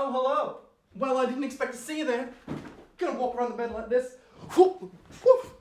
Oh, hello. Well, I didn't expect to see you there. Gonna walk around the bed like this. Whoop, whoop.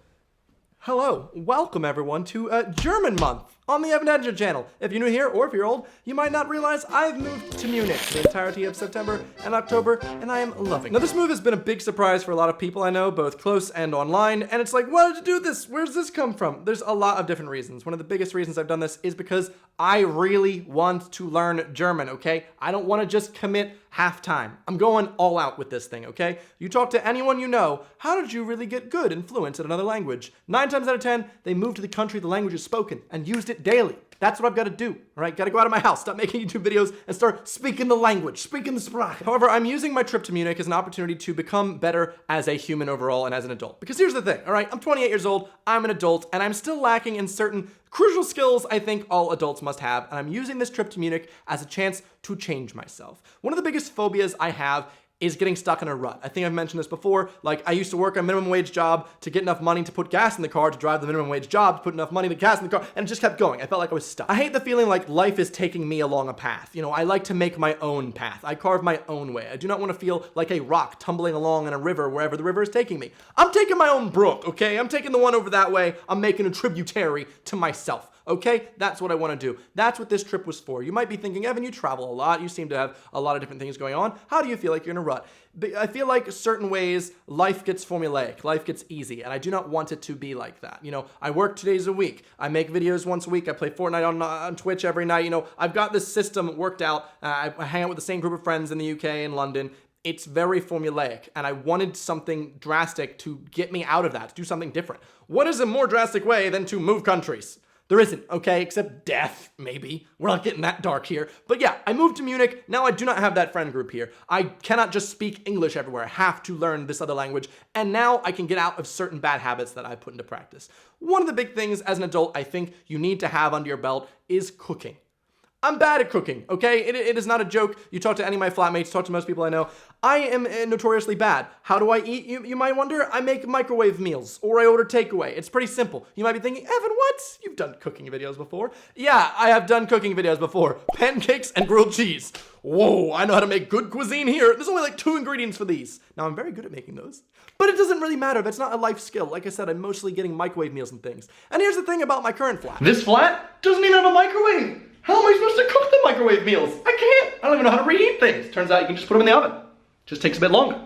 Hello, welcome everyone to German Month on the Edinger channel. If you're new here, or if you're old, you might not realize I've moved to Munich the entirety of September and October, and I am loving it. Now this move has been a big surprise for a lot of people I know, both close and online, and it's like, why did you do this? Where's this come from? There's a lot of different reasons. One of the biggest reasons I've done this is because I really want to learn German, okay? I don't want to just commit half-time. I'm going all out with this thing, okay? You talk to anyone you know, how did you really get good and fluent at another language? 9 times out of 10, they moved to the country the language is spoken and used it daily. That's what I've got to do, all right? Got to go out of my house, stop making YouTube videos, and start speaking the language, speaking the Sprache. However, I'm using my trip to Munich as an opportunity to become better as a human overall and as an adult. Because here's the thing, all right? I'm 28 years old, I'm an adult, and I'm still lacking in certain crucial skills I think all adults must have, and I'm using this trip to Munich as a chance to change myself. One of the biggest phobias I have is getting stuck in a rut. I think I've mentioned this before. Like, I used to work a minimum wage job to get enough money to put gas in the car, to drive the minimum wage job, to put enough money to gas in the car, and it just kept going. I felt like I was stuck. I hate the feeling like life is taking me along a path. You know, I like to make my own path. I carve my own way. I do not want to feel like a rock tumbling along in a river wherever the river is taking me. I'm taking my own brook, okay? I'm taking the one over that way. I'm making a tributary to myself. Okay, that's what I want to do. That's what this trip was for. You might be thinking, Evan, you travel a lot. You seem to have a lot of different things going on. How do you feel like you're in a rut? But I feel like certain ways life gets formulaic, life gets easy, and I do not want it to be like that. You know, I work 2 days a week. I make videos once a week. I play Fortnite on Twitch every night. You know, I've got this system worked out. I hang out with the same group of friends in the UK and London. It's very formulaic, and I wanted something drastic to get me out of that, to do something different. What is a more drastic way than to move countries? There isn't, okay, except death, maybe. We're not getting that dark here. But yeah, I moved to Munich. Now I do not have that friend group here. I cannot just speak English everywhere. I have to learn this other language. And now I can get out of certain bad habits that I put into practice. One of the big things as an adult I think you need to have under your belt is cooking. I'm bad at cooking, okay? It is not a joke. You talk to any of my flatmates, talk to most people I know. I am notoriously bad. How do I eat? You might wonder. I make microwave meals, or I order takeaway. It's pretty simple. You might be thinking, Evan, what? You've done cooking videos before. Yeah, I have done cooking videos before. Pancakes and grilled cheese. Whoa, I know how to make good cuisine here. There's only like 2 ingredients for these. Now, I'm very good at making those. But it doesn't really matter. That's not a life skill. Like I said, I'm mostly getting microwave meals and things. And here's the thing about my current flat. This flat doesn't even have a microwave. How am I supposed to cook the microwave meals? I can't. I don't even know how to reheat things. Turns out you can just put them in the oven. Just takes a bit longer.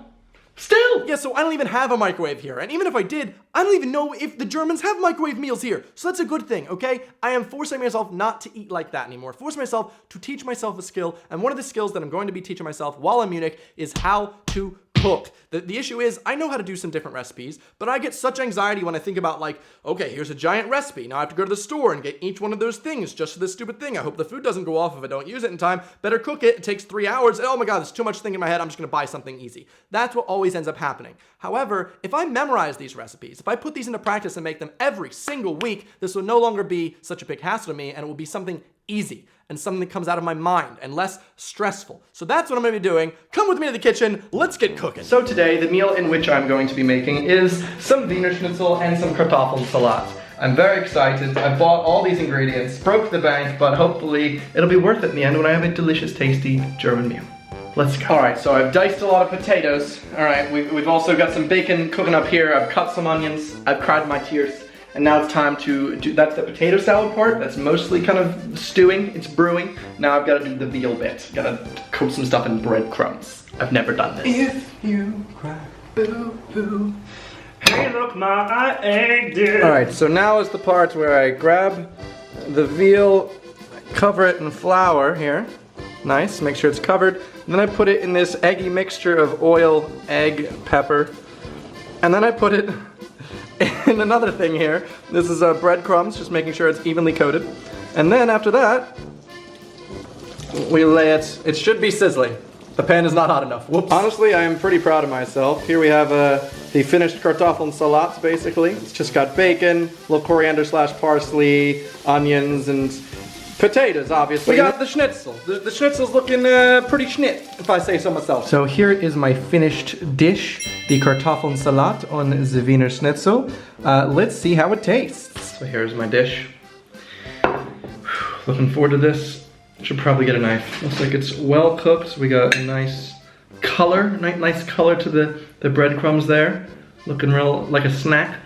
Still! Yeah, so I don't even have a microwave here. And even if I did, I don't even know if the Germans have microwave meals here. So that's a good thing, okay? I am forcing myself not to eat like that anymore. Forcing myself to teach myself a skill. And one of the skills that I'm going to be teaching myself while in Munich is how to cook. The issue is, I know how to do some different recipes, but I get such anxiety when I think about like, okay, here's a giant recipe. Now I have to go to the store and get each one of those things just for this stupid thing. I hope the food doesn't go off if I don't use it in time. Better cook it. It takes 3 hours. And oh my God, there's too much thing in my head. I'm just gonna buy something easy. That's what always ends up happening. However, if I memorize these recipes, if I put these into practice and make them every single week, this will no longer be such a big hassle to me, and it will be something easy and something that comes out of my mind and less stressful. So that's what I'm gonna be doing. Come with me to the kitchen, let's get cooking. So today, the meal in which I'm going to be making is some Wiener Schnitzel and some Kartoffelsalat. I'm very excited. I bought all these ingredients, broke the bank, but hopefully it'll be worth it in the end when I have a delicious, tasty German meal. Let's go. All right, so I've diced a lot of potatoes. All right, we've also got some bacon cooking up here. I've cut some onions. I've cried my tears. And now it's time to do, that's the potato salad part. That's mostly kind of stewing, it's brewing. Now I've got to do the veal bit. Got to coat some stuff in breadcrumbs. I've never done this. If you cry, boo boo. Hey look, my egg did. All right, so now is the part where I grab the veal, cover it in flour here. Nice, make sure it's covered. And then I put it in this eggy mixture of oil, egg, pepper. And then I put it and another thing here, this is breadcrumbs, just making sure it's evenly coated. And then after that, we lay it should be sizzling. The pan is not hot enough, whoops. Honestly, I am pretty proud of myself. Here we have the finished Kartoffelsalat, basically. It's just got bacon, a little coriander / parsley, onions, and potatoes, obviously. We got the schnitzel. The schnitzel's looking pretty schnit, if I say so myself. So here is my finished dish, the Kartoffelsalat on the Wiener Schnitzel. Let's see how it tastes. So here's my dish. Looking forward to this. Should probably get a knife. Looks like it's well cooked. We got a nice color, nice color to the breadcrumbs there. Looking real like a snack.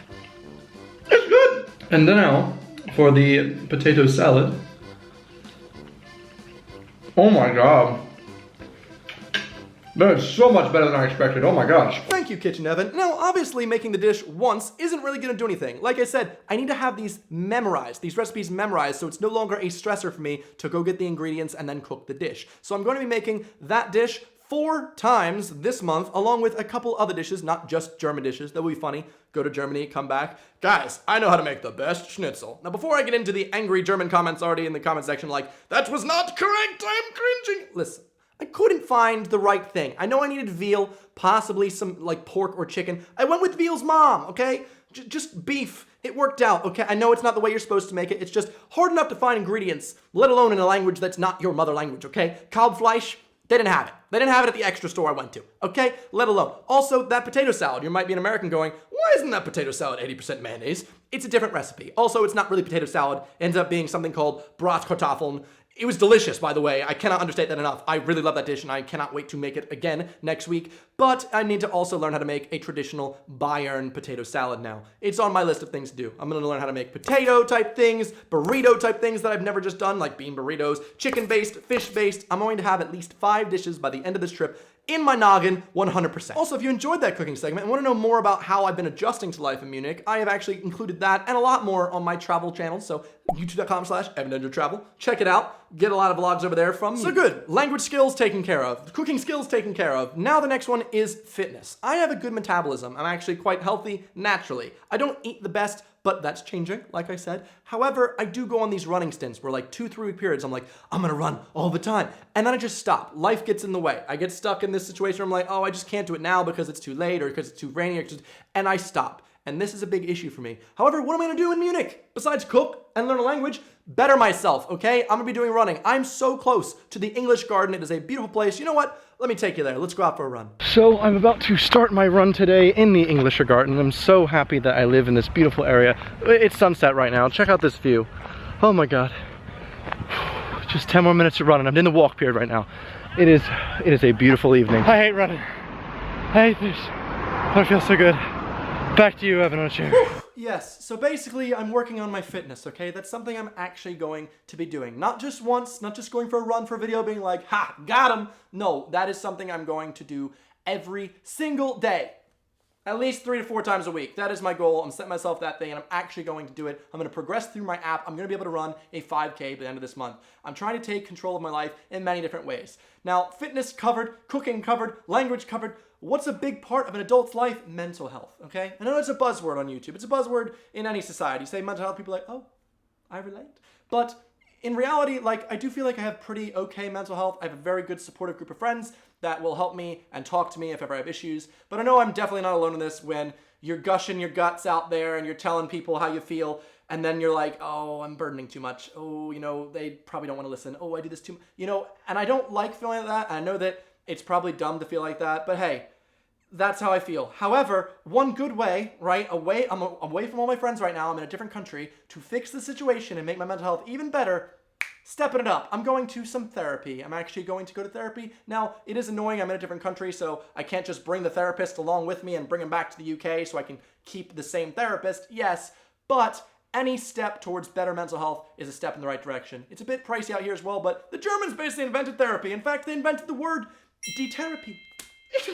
It's good! And now, for the potato salad. Oh my god. That is so much better than I expected, oh my gosh. Thank you, Kitchen Evan. Now, obviously, making the dish once isn't really gonna do anything. Like I said, I need to have these memorized, these recipes memorized, so it's no longer a stressor for me to go get the ingredients and then cook the dish. So I'm going to be making that dish 4 times this month, along with a couple other dishes, not just German dishes. That will be funny. Go to Germany, come back. Guys, I know how to make the best schnitzel. Now, before I get into the angry German comments already in the comment section like, that was not correct, I'm cringing. Listen. I couldn't find the right thing. I know I needed veal, possibly some like pork or chicken. I went with veal's mom, okay? Just beef. It worked out, okay? I know it's not the way you're supposed to make it. It's just hard enough to find ingredients, let alone in a language that's not your mother language, okay? Kalbfleisch, they didn't have it. They didn't have it at the extra store I went to, okay? Let alone. Also, that potato salad. You might be an American going, why isn't that potato salad 80% mayonnaise? It's a different recipe. Also, it's not really potato salad. It ends up being something called Bratkartoffeln. It was delicious, by the way. I cannot understate that enough. I really love that dish, and I cannot wait to make it again next week. But I need to also learn how to make a traditional Bayern potato salad now. It's on my list of things to do. I'm gonna learn how to make potato-type things, burrito-type things that I've never just done, like bean burritos, chicken-based, fish-based. I'm going to have at least 5 dishes by the end of this trip in my noggin, 100%. Also, if you enjoyed that cooking segment and want to know more about how I've been adjusting to life in Munich, I have actually included that and a lot more on my travel channel, so youtube.com/EvanEdinger Check it out. Get a lot of vlogs over there from me. So good. Language skills taken care of. Cooking skills taken care of. Now the next one is fitness. I have a good metabolism. I'm actually quite healthy naturally. I don't eat the best, but that's changing, like I said. However, I do go on these running stints where like 2-3 week periods, I'm like, I'm gonna run all the time. And then I just stop. Life gets in the way. I get stuck in this situation where I'm like, oh, I just can't do it now because it's too late or because it's too rainy, and I stop. And this is a big issue for me. However, what am I gonna do in Munich? Besides cook and learn a language, better myself, okay? I'm gonna be doing running. I'm so close to the English Garden. It is a beautiful place. You know what? Let me take you there. Let's go out for a run. So I'm about to start my run today in the English Garden. I'm so happy that I live in this beautiful area. It's sunset right now. Check out this view. Oh my God. Just 10 more minutes to run and I'm in the walk period right now. It is a beautiful evening. I hate running. I hate this. But it feels so good. Back to you, Evan, on a chair. Yes, so basically I'm working on my fitness, okay? That's something I'm actually going to be doing. Not just once, not just going for a run for a video being like, ha, got him. No, that is something I'm going to do every single day. At least 3 to 4 times a week. That is my goal. I'm setting myself that thing and I'm actually going to do it. I'm going to progress through my app. I'm going to be able to run a 5K by the end of this month. I'm trying to take control of my life in many different ways. Now, fitness covered, cooking covered, language covered. What's a big part of an adult's life? Mental health, okay? I know it's a buzzword on YouTube. It's a buzzword in any society. You say mental health, people are like, oh, I relate. But in reality, like, I do feel like I have pretty okay mental health. I have a very good supportive group of friends that will help me and talk to me if ever I have issues. But I know I'm definitely not alone in this when you're gushing your guts out there and you're telling people how you feel and then you're like, oh, I'm burdening too much. Oh, you know, they probably don't want to listen. Oh, I do this too much. You know, and I don't like feeling like that. I know that it's probably dumb to feel like that, but hey, that's how I feel. However, one good way, right, I'm away from all my friends right now, I'm in a different country, to fix the situation and make my mental health even better, stepping it up. I'm going to some therapy. I'm actually going to go to therapy. Now, it is annoying, I'm in a different country, so I can't just bring the therapist along with me and bring him back to the UK so I can keep the same therapist, yes, but any step towards better mental health is a step in the right direction. It's a bit pricey out here as well, but the Germans basically invented therapy. In fact, they invented the word de-therapy.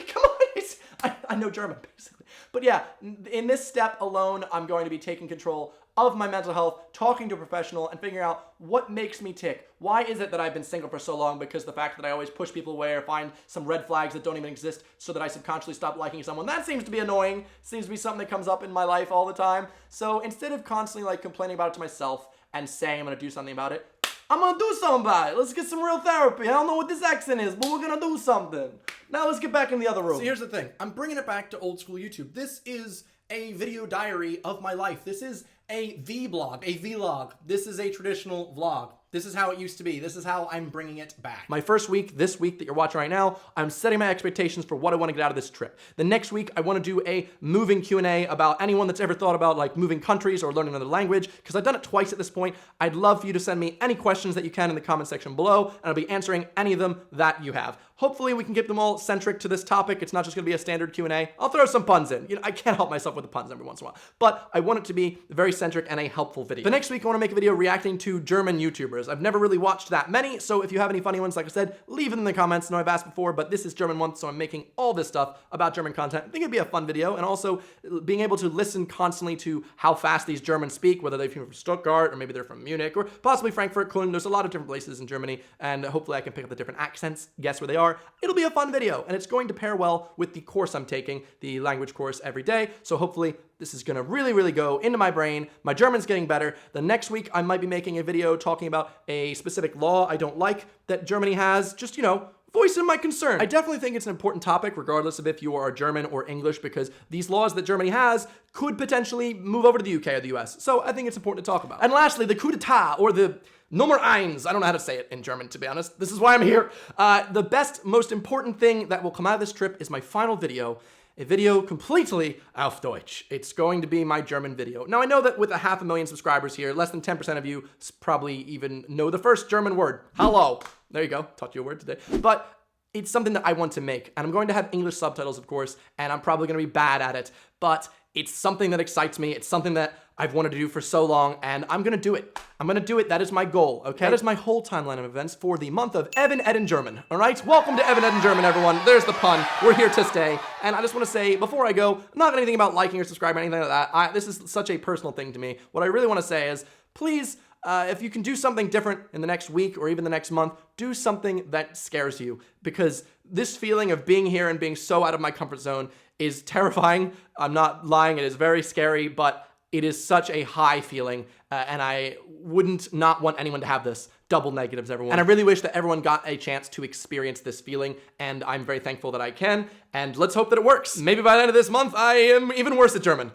Come on, I know German, basically. But yeah, in this step alone, I'm going to be taking control of my mental health, talking to a professional, and figuring out what makes me tick. Why is it that I've been single for so long? Because the fact that I always push people away or find some red flags that don't even exist so that I subconsciously stop liking someone. That seems to be annoying. Seems to be something that comes up in my life all the time. So instead of constantly like complaining about it to myself and saying I'm going to do something about it, I'm gonna do something about it. Let's get some real therapy. I don't know what this accent is, but we're gonna do something. Now let's get back in the other room. So here's the thing. I'm bringing it back to old school YouTube. This is a video diary of my life. This is a vlog, a vlog. This is a traditional vlog. This is how it used to be. This is how I'm bringing it back. My first week, this week that you're watching right now, I'm setting my expectations for what I want to get out of this trip. The next week, I want to do a moving Q&A about anyone that's ever thought about like moving countries or learning another language, because I've done it twice at this point. I'd love for you to send me any questions that you can in the comment section below, and I'll be answering any of them that you have. Hopefully we can keep them all centric to this topic. It's not just gonna be a standard Q&A. I'll throw some puns in. You know, I can't help myself with the puns every once in a while, but I want it to be very centric and a helpful video. The next week, I wanna make a video reacting to German YouTubers. I've never really watched that many, so if you have any funny ones, like I said, leave them in the comments. I know I've asked before, but this is German month, so I'm making all this stuff about German content. I think it'd be a fun video, and also being able to listen constantly to how fast these Germans speak, whether they're from Stuttgart, or maybe they're from Munich, or possibly Frankfurt, Cologne. There's a lot of different places in Germany, and hopefully I can pick up the different accents, guess where they are. It'll be a fun video, and it's going to pair well with the course I'm taking, the language course every day, so hopefully this is gonna really go into my brain. My German's getting better. The next week, I might be making a video talking about a specific law I don't like that Germany has, just, you know, voicing my concern. I definitely think it's an important topic, regardless of if you are German or English, because these laws that Germany has could potentially move over to the UK or the US. So I think it's important to talk about. And lastly, the coup d'etat, or the Nummer eins. I don't know how to say it in German, to be honest. This is why I'm here. The best, most important thing that will come out of this trip is my final video. A video completely auf Deutsch. It's going to be my German video. Now, I know that with 500,000 subscribers here, less than 10% of you probably even know the first German word. Hello. There you go. Taught you a word today. But it's something that I want to make. And I'm going to have English subtitles, of course, and I'm probably going to be bad at it. But it's something that excites me. It's something that I've wanted to do for so long, and I'm gonna do it. I'm gonna do it. That is my goal, okay? That is my whole timeline of events for the month of Evan Ed in German, all right? Welcome to Evan Ed in German, everyone. There's the pun. We're here to stay. And I just wanna say, before I go, I'm not gonna anything about liking or subscribing or anything like that. This is such a personal thing to me. What I really wanna say is, please, if you can do something different in the next week or even the next month, do something that scares you, because this feeling of being here and being so out of my comfort zone is terrifying. I'm not lying, it is very scary, but it is such a high feeling, and I wouldn't not want anyone to have this. Double negatives, everyone. And I really wish that everyone got a chance to experience this feeling, and I'm very thankful that I can, and let's hope that it works. Maybe by the end of this month, I am even worse at German.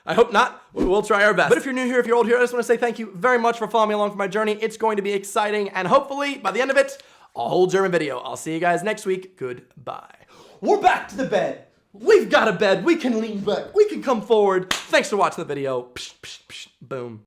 I hope not. We'll try our best. But if you're new here, if you're old here, I just want to say thank you very much for following me along for my journey. It's going to be exciting, and hopefully, by the end of it, a whole German video. I'll see you guys next week. Goodbye. We're back to the bed. We've got a bed. We can lean back. We can come forward. Thanks for watching the video. Psh, psh, psh, boom.